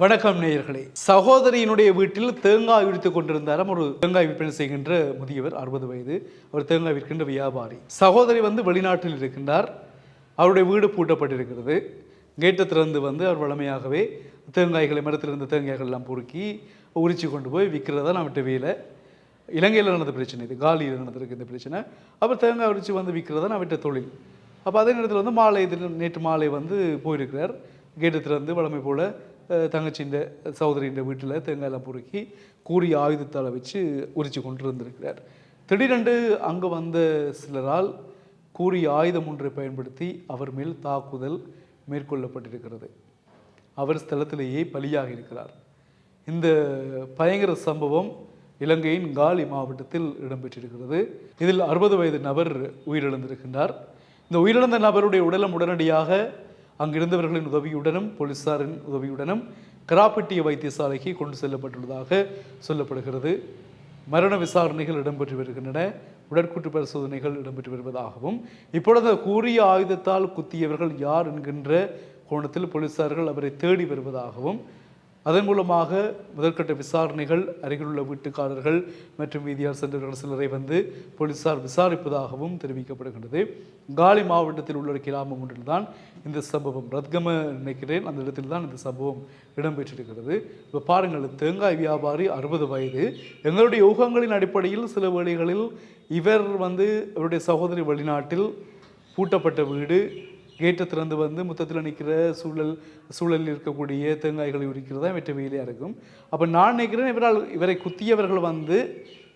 வணக்கம் நேயர்களே. சகோதரியினுடைய வீட்டில் தேங்காய் உரித்துக் கொண்டிருந்தாராம் ஒரு தேங்காய் விற்பனை செய்கின்ற முதியவர், 60 வயது. அவர் தேங்காய் விற்கின்ற வியாபாரி. சகோதரி வெளிநாட்டில் இருக்கின்றார். அவருடைய வீடு பூட்டப்பட்டிருக்கிறது. கேட்டை திறந்து அவர் வளமையாகவே தேங்காய்களை, மரத்திலிருந்த தேங்காய்கள் எல்லாம் பொறுக்கி உரிச்சு கொண்டு போய் விற்கிறதா நம்மகிட்ட வேலை. இலங்கையில் நடந்த பிரச்சனை இது, காலியில் நடந்திருக்கு இந்த பிரச்சனை. அப்புறம் தேங்காய் உரிச்சு விற்கிறதா நம்மகிட்ட தொழில். அப்போ அதே நேரத்தில் மாலை, நேற்று மாலை போயிருக்கிறார். கேட்டு திறந்து வளமை போல் தங்கச்சியின் சகோதரியின் வீட்டில் தேங்காயெல்லாம் பொறுக்கி கூறிய ஆயுதத்தால் வச்சு உரிச்சு கொண்டு இருந்திருக்கிறார். திடீரென்று அங்கே வந்த சிலரால் கூறிய ஆயுதம் ஒன்றை பயன்படுத்தி அவர் மேல் தாக்குதல் மேற்கொள்ளப்பட்டிருக்கிறது. அவர் ஸ்தலத்திலேயே பலியாக இருக்கிறார். இந்த பயங்கர சம்பவம் இலங்கையின் காலி மாவட்டத்தில் இடம்பெற்றிருக்கிறது. இதில் 60 வயது நபர் உயிரிழந்திருக்கின்றார். இந்த உயிரிழந்த நபருடைய உடலம் உடனடியாக அங்கிருந்தவர்களின் உதவியுடனும் போலீசாரின் உதவியுடனும் கராப்பட்டிய வைத்தியசாலைக்கு கொண்டு செல்லப்பட்டுள்ளதாக சொல்லப்படுகிறது. மரண விசாரணைகள் இடம்பெற்று வருகின்றன. உடற்கூற்று பரிசோதனைகள் இடம்பெற்று வருவதாகவும், இப்பொழுது கூறிய ஆயுதத்தால் குத்தியவர்கள் யார் என்கின்ற கோணத்தில் போலீசார்கள் அவரை தேடி வருவதாகவும், அதன் மூலமாக முதற்கட்ட விசாரணைகள், அருகிலுள்ள வீட்டுக்காரர்கள் மற்றும் வீதியார் சென்றவர்கள் சிலரை போலீசார் விசாரிப்பதாகவும் தெரிவிக்கப்படுகின்றது. காலி மாவட்டத்தில் உள்ள கிராமம் ஒன்றில் தான் இந்த சம்பவம், ரத்கம நினைக்கிறேன், அந்த இடத்தில் தான் இந்த சம்பவம் இடம்பெற்றிருக்கிறது. இப்போ பாருங்கள், தேங்காய் வியாபாரி, 60 வயது. எங்களுடைய யூகங்களின் அடிப்படையில் சில வேளைகளில் இவர் அவருடைய சகோதரி வெளிநாட்டில் பூட்டப்பட்ட வீடு, கேட்டை திறந்து முத்தத்தில் நிற்கிற சூழலில் இருக்கக்கூடிய தேங்காய்களை உரிக்கிறதா வெற்ற வேலையாக இருக்கும். அப்போ நான் நினைக்கிறேன், இவரை குத்தியவர்கள்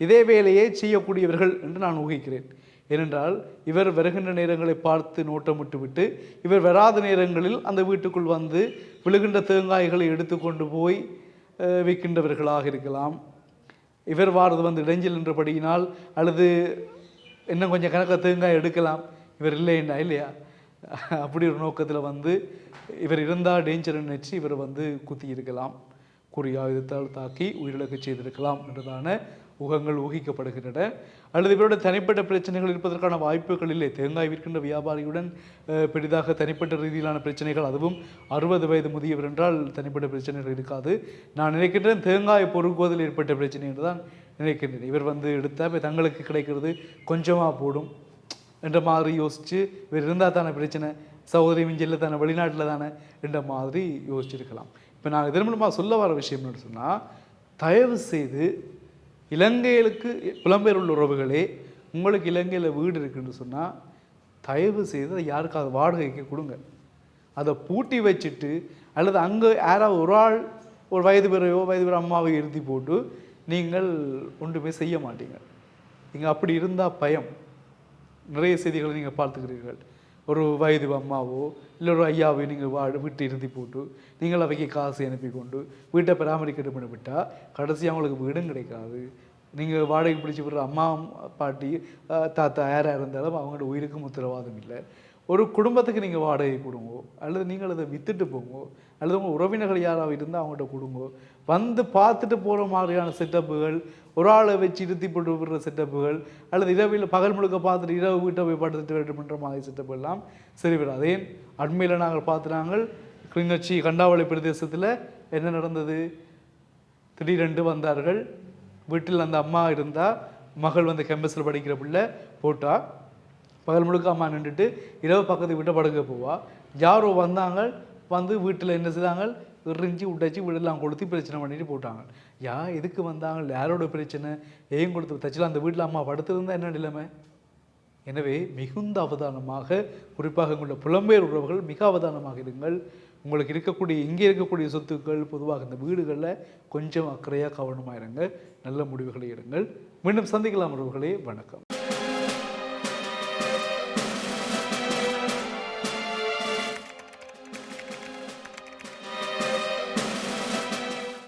இதே வேலையை செய்யக்கூடியவர்கள் என்று நான் ஊகிக்கிறேன். ஏனென்றால் இவர் வருகின்ற நேரங்களை பார்த்து நோட்டமிட்டு விட்டு, இவர் வராத நேரங்களில் அந்த வீட்டுக்குள் விழுகின்ற தேங்காய்களை எடுத்து கொண்டு போய் விற்கின்றவர்களாக இருக்கலாம். இவர் வாரது இடைஞ்சல் என்றபடியினால், அல்லது இன்னும் கொஞ்சம் கணக்கில் தேங்காய் எடுக்கலாம், இவர் இல்லைன்னா இல்லையா, அப்படி ஒரு நோக்கத்தில் இவர் இருந்தால் டேஞ்சர் நினைச்சு இவர் குத்தி இருக்கலாம், கூறிய ஆயுதத்தால் தாக்கி உயிரிழக்க செய்திருக்கலாம் என்றதான ஊகங்கள் ஊகிக்கப்படுகின்றன. அல்லது இவருடைய தனிப்பட்ட பிரச்சனைகள் இருப்பதற்கான வாய்ப்புகள் இல்லை. தேங்காய் விற்கின்ற வியாபாரியுடன் பெரிதாக தனிப்பட்ட ரீதியிலான பிரச்சனைகள், அதுவும் 60 வயது முதியவர் என்றால் தனிப்பட்ட பிரச்சனைகள் இருக்காது. நான் நினைக்கின்றேன் தேங்காய் பொறுக்குவதில் ஏற்பட்ட பிரச்சனை என்று தான் நினைக்கின்றேன். இவர் எடுத்தால் தங்களுக்கு கிடைக்கிறது கொஞ்சமாக போடும் என்ற மாதிரி யோசித்து, இவர் இருந்தால் தானே பிரச்சனை, சகோதரி மிஞ்சில் தானே, வெளிநாட்டில் தானே என்ற மாதிரி யோசிச்சிருக்கலாம். இப்போ நான் இதன் மூலமாக சொல்ல வர விஷயம் என்னன்னு சொன்னால், தயவு செய்து இலங்கைகளுக்கு புலம்பெயர் உள்ள உறவுகளே, உங்களுக்கு இலங்கையில் வீடு இருக்குன்னு சொன்னால் தயவு செய்து அதை யாருக்காவது வாடகைக்கு கொடுங்க. அதை பூட்டி வச்சுட்டு, அல்லது அங்கே யாராவது ஒரு ஆள், ஒரு வயது பெற அம்மாவை எழுதி போட்டு நீங்கள் ஒன்றுமே செய்ய மாட்டீங்க. நீங்கள் அப்படி இருந்தால் பயம். நிறைய செய்திகளை நீங்கள் பார்த்துக்கிறீர்கள். ஒரு வயது அம்மாவோ இல்லை ஒரு ஐயாவோ நீங்கள் வீட்டை இறுதி போட்டு நீங்கள் அவைக்கு காசு அனுப்பி கொண்டு வீட்டை பராமரிக்க பண்ணிவிட்டால் கடைசி அவங்களுக்கு வீடும் கிடைக்காது. நீங்கள் வாடகை பிடிச்சி விடுற அம்மா, பாட்டி, தாத்தா யாராக இருந்தாலும் அவங்களோட உயிருக்கும் உத்தரவாதம் இல்லை. ஒரு குடும்பத்துக்கு நீங்கள் வாடகை கொடுங்கோ, அல்லது நீங்கள் அதை விற்றுட்டு போங்கோ, அல்லது உங்கள் உறவினர்கள் யாராவது இருந்தால் அவங்கள்ட்ட கொடுங்கோ. பார்த்துட்டு போகிற மாதிரியான செட்டப்புகள், ஒரு ஆளை வச்சு இருத்தி போட்டு விடுற செட்டப்புகள், அல்லது இரவில் பகல் முழுக்க பார்த்துட்டு இரவு வீட்டை போய் படுத்துட்டு வேண்டும் பண்ணுற மாதிரி செட்டப்பு எல்லாம் சரி வரும். அதே அண்மையில் நாங்கள் பார்த்துனாங்க, கிளிநொச்சி கண்டாவளை பிரதேசத்தில் என்ன நடந்தது, திடீரென்று வந்தார்கள். வீட்டில் அந்த அம்மா இருந்தால், மகள் கேம்பஸில் படிக்கிற பிள்ளை போட்டால், பகல் முழுக்க அம்மா நின்றுட்டு இரவு பக்கத்து வீட்டை படுக்க போவா. யாரோ வந்தாங்க, வீட்டில் என்ன செய்தாங்க, எரிஞ்சு விட்டாச்சு, வீடெல்லாம் கொளுத்தி பிரச்சனை பண்ணிட்டு போட்டாங்க. எதுக்கு வந்தாங்க, யாரோட பிரச்சனை, ஏன் கொடுத்து தச்சில் அந்த வீட்டில் அம்மா படுத்திருந்தா என்ன நிலைமை? எனவே மிகுந்த அவதானமாக, குறிப்பாக உங்களுடைய புலம்பெயர் உறவுகள் மிக அவதானமாக இருங்கள். உங்களுக்கு இங்கே இருக்கக்கூடிய சொத்துக்கள், பொதுவாக இந்த வீடுகளில் கொஞ்சம் அக்கறையாக கவனமாக இருங்க. நல்ல முடிவுகளை எடுங்கள். மீண்டும் சந்திக்கலாம் உறவுகளே. வணக்கம்.